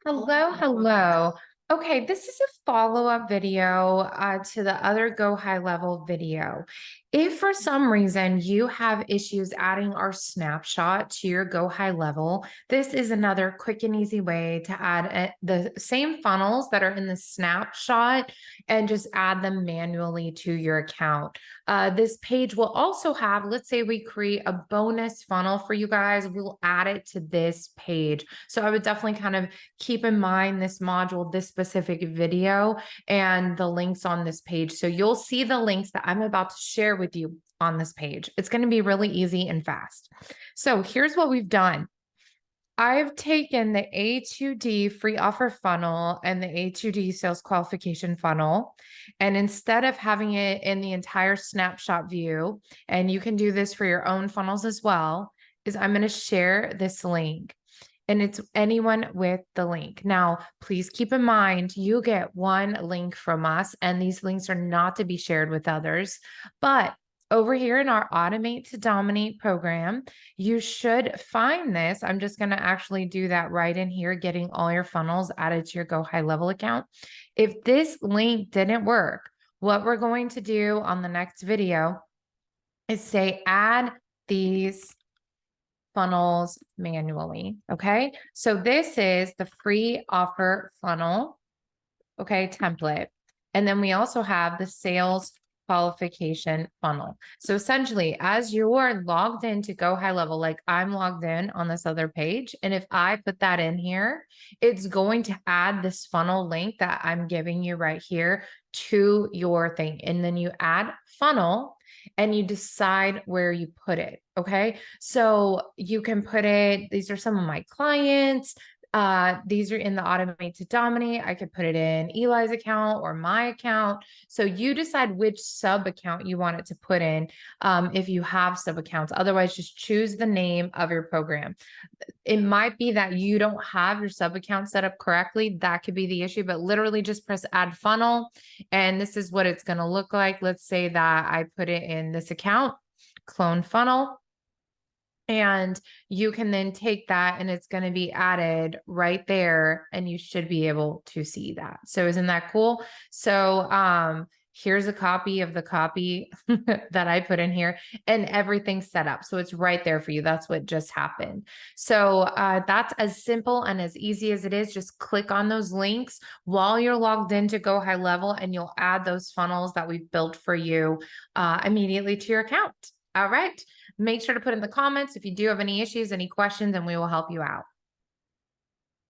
Hello, hello. Okay, this is a follow-up video to the other Go High Level video. If for some reason you have issues adding our snapshot to your Go High Level, this is another quick and easy way to add the same funnels that are in the snapshot and just add them manually to your account. This page will also have, let's say we create a bonus funnel for you guys, we'll add it to this page. So I would definitely kind of keep in mind this module, this specific video, and the links on this page. So you'll see the links that I'm about to share with you on this page. It's going to be really easy and fast. So here's what we've done. I've taken the A2D free offer funnel and the A2D sales qualification funnel. And instead of having it in the entire snapshot view, and you can do this for your own funnels as well, is I'm going to share this link. And it's anyone with the link. Now, please keep in mind, you get one link from us, and these links are not to be shared with others. But over here in our Automate to Dominate program, you should find this. I'm just going to actually do that right in here, getting all your funnels added to your Go High Level account. If this link didn't work, what we're going to do on the next video is say, add these funnels manually. Okay. So this is the free offer funnel. Okay. Template. And then we also have the sales qualification funnel. So essentially, as you're logged in to Go High Level, like I'm logged in on this other page, and if I put that in here, it's going to add this funnel link that I'm giving you right here to your thing. And then you add funnel and you decide where you put it. Okay. So you can put it, these are some of my clients. These are in the Automate to Dominate. I could put it in Eli's account or my account. So you decide which sub account you want it to put in if you have sub accounts. Otherwise, just choose the name of your program. It might be that you don't have your sub account set up correctly. That could be the issue, but literally just press add funnel. And this is what it's going to look like. Let's say that I put it in this account, clone funnel. And you can then take that and it's going to be added right there and you should be able to see that. So isn't that cool? So here's a copy of the copy that I put in here and everything's set up. So it's right there for you. That's what just happened. So that's as simple and as easy as it is. Just click on those links while you're logged in to Go High Level and you'll add those funnels that we've built for you immediately to your account. All right. Make sure to put in the comments if you do have any issues, any questions, and we will help you out.